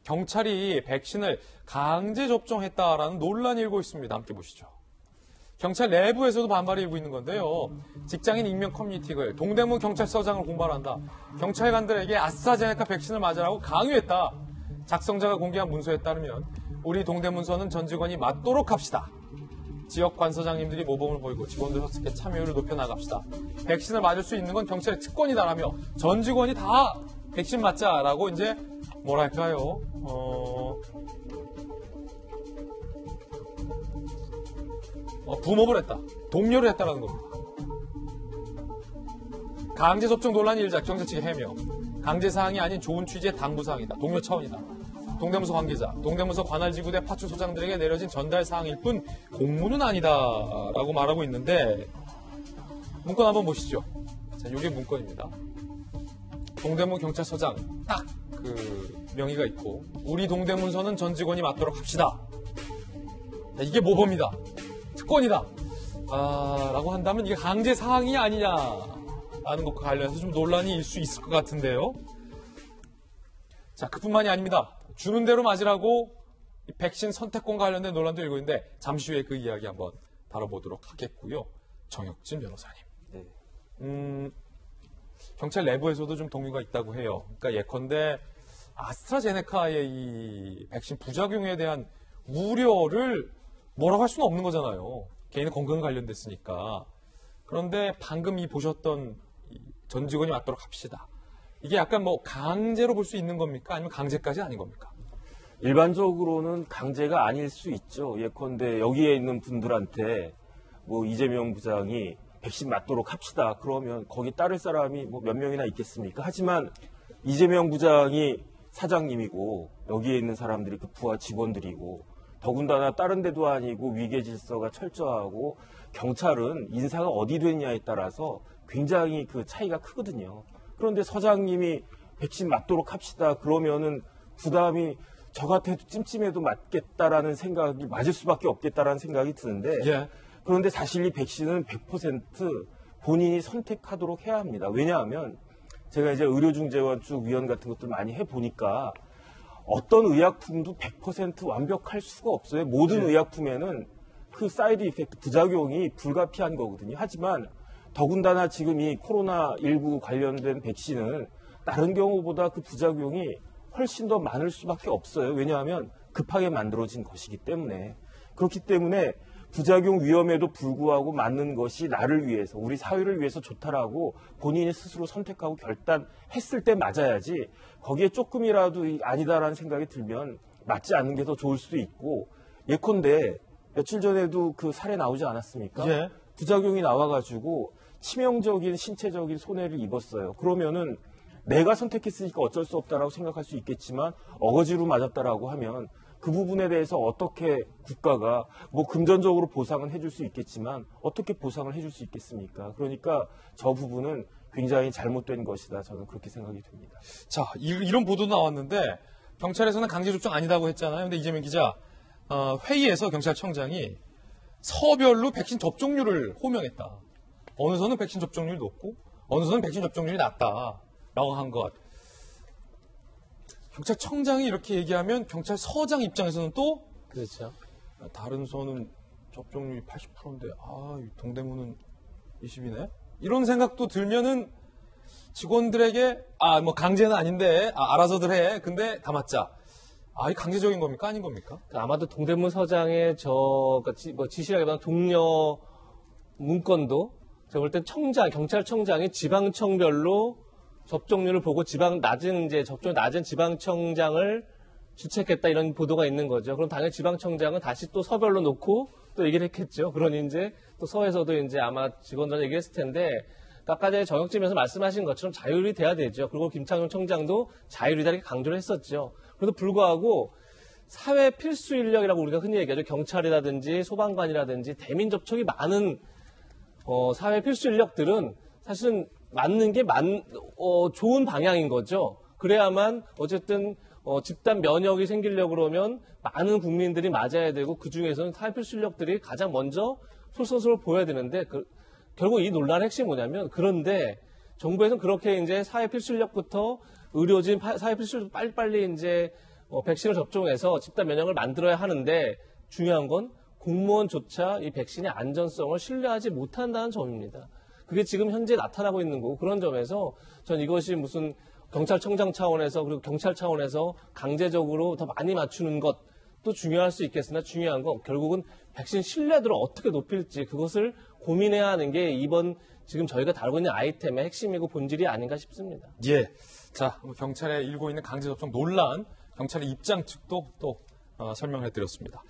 경찰이 백신을 강제 접종했다라는 논란이 일고 있습니다. 함께 보시죠. 경찰 내부에서도 반발이 일고 있는 건데요. 직장인 익명 커뮤니티를 동대문 경찰서장을 공발한다. 경찰관들에게 아스트라제네카 백신을 맞으라고 강요했다. 작성자가 공개한 문서에 따르면 우리 동대문서는 전 직원이 맞도록 합시다. 지역 관서장님들이 모범을 보이고 직원들 협력에 참여율을 높여나갑시다. 백신을 맞을 수 있는 건 경찰의 특권이다라며 전 직원이 다 백신 맞자라고 이제 뭐랄까요? 붐업을 했다. 독려를 했다라는 겁니다. 강제 접종 논란이 일자 경찰 측의 해명. 강제 사항이 아닌 좋은 취지의 당부 사항이다. 독려 차원이다. 동대문서 관계자, 동대문서 관할지구대 파출소장들에게 내려진 전달 사항일 뿐 공문은 아니다라고 말하고 있는데 문건 한번 보시죠. 자, 이게 문건입니다. 동대문 경찰서장 딱 그 명의가 있고 우리 동대문서는 전 직원이 맞도록 합시다. 자, 이게 모범이다. 특권이다. 라고 한다면 이게 강제 사항이 아니냐라는 것과 관련해서 좀 논란이 일 수 있을 것 같은데요. 자, 그뿐만이 아닙니다. 주는 대로 맞으라고 백신 선택권과 관련된 논란도 일고 있는데 잠시 후에 그 이야기 한번 다뤄보도록 하겠고요. 정혁진 변호사님. 네. 경찰 내부에서도 좀 동의가 있다고 해요. 그러니까 예컨대 아스트라제네카의 이 백신 부작용에 대한 우려를 뭐라고 할 수는 없는 거잖아요. 개인의 건강에 관련됐으니까. 그런데 방금 보셨던 전 직원이 맞도록 합시다. 이게 약간 뭐 강제로 볼 수 있는 겁니까? 아니면 강제까지 아닌 겁니까? 일반적으로는 강제가 아닐 수 있죠. 예컨대 여기에 있는 분들한테 뭐 이재명 부장이 백신 맞도록 합시다. 그러면 거기 따를 사람이 뭐 몇 명이나 있겠습니까? 하지만 이재명 부장이 사장님이고 여기에 있는 사람들이 그 부하 직원들이고 더군다나 다른 데도 아니고 위계 질서가 철저하고 경찰은 인사가 어디 되느냐에 따라서 굉장히 그 차이가 크거든요. 그런데 서장님이 백신 맞도록 합시다. 그러면은 부담이 저 같아도 찜찜해도 맞겠다라는 생각이 맞을 수밖에 없겠다라는 생각이 드는데 예. 그런데 사실 이 백신은 100% 본인이 선택하도록 해야 합니다. 왜냐하면 제가 이제 의료중재원 위원 같은 것들 많이 해보니까 어떤 의약품도 100% 완벽할 수가 없어요. 모든 의약품에는 그 사이드 이펙트, 부작용이 불가피한 거거든요. 하지만 더군다나 지금 이 코로나19 관련된 백신은 다른 경우보다 그 부작용이 훨씬 더 많을 수밖에 없어요. 왜냐하면 급하게 만들어진 것이기 때문에. 그렇기 때문에 부작용 위험에도 불구하고 맞는 것이 나를 위해서, 우리 사회를 위해서 좋다라고 본인이 스스로 선택하고 결단했을 때 맞아야지 거기에 조금이라도 아니다라는 생각이 들면 맞지 않는 게 더 좋을 수도 있고 예컨대 며칠 전에도 그 사례 나오지 않았습니까? 예. 부작용이 나와가지고 치명적인 신체적인 손해를 입었어요. 그러면은 내가 선택했으니까 어쩔 수 없다라고 생각할 수 있겠지만 어거지로 맞았다라고 하면 그 부분에 대해서 어떻게 국가가 뭐 금전적으로 보상은 해줄 수 있겠지만 어떻게 보상을 해줄 수 있겠습니까? 그러니까 저 부분은 굉장히 잘못된 것이다. 저는 그렇게 생각이 듭니다. 자, 이런 보도 나왔는데 경찰에서는 강제 접종 아니다고 했잖아요. 근데 이재명 기자 회의에서 경찰청장이 서별로 백신 접종률을 호명했다. 어느 선은 백신 접종률이 높고 어느 선은 백신 접종률이 낮다라고 한 것. 경찰청장이 이렇게 얘기하면 경찰서장 입장에서는 또 그렇죠. 다른 선은 접종률이 80%인데 동대문은 20이네? 이런 생각도 들면은 직원들에게 뭐 강제는 아닌데 알아서들 해. 근데 다 맞자. 이 강제적인 겁니까? 아닌 겁니까? 아마도 동대문 서장의 지시라기보다는 동료 문건도 제가 볼 땐 경찰청장이 지방청별로 접종률을 보고 접종이 낮은 지방청장을 주책했다 이런 보도가 있는 거죠. 그럼 당연히 지방청장은 다시 또 서별로 놓고 또 얘기를 했겠죠. 그러니 이제 또 서에서도 이제 아마 직원들한테 얘기했을 텐데 아까 전에 정혁진에서 말씀하신 것처럼 자율이 돼야 되죠. 그리고 김창룡 청장도 자율이다 이렇게 강조를 했었죠. 그래도 불구하고 사회 필수 인력이라고 우리가 흔히 얘기하죠. 경찰이라든지 소방관이라든지 대민 접촉이 많은 사회 필수 인력들은 사실은 맞는 게 좋은 방향인 거죠. 그래야만 어쨌든 집단 면역이 생기려고 그러면 많은 국민들이 맞아야 되고 그중에서는 사회 필수 인력들이 가장 먼저 솔선수를 보여야 되는데 결국 이 논란의 핵심이 뭐냐면 그런데 정부에서는 그렇게 이제 사회 필수 인력부터 의료진, 사회 필수 인력 빨리빨리 이제 백신을 접종해서 집단 면역을 만들어야 하는데 중요한 건 공무원조차 이 백신의 안전성을 신뢰하지 못한다는 점입니다. 그게 지금 현재 나타나고 있는 거고 그런 점에서 전 이것이 무슨 경찰청장 차원에서 그리고 경찰 차원에서 강제적으로 더 많이 맞추는 것도 중요할 수 있겠으나 중요한 건 결국은 백신 신뢰도를 어떻게 높일지 그것을 고민해야 하는 게 이번 지금 저희가 다루고 있는 아이템의 핵심이고 본질이 아닌가 싶습니다. 예. 자, 경찰에 일고 있는 강제접종 논란, 경찰의 입장 측도 또 설명해 드렸습니다.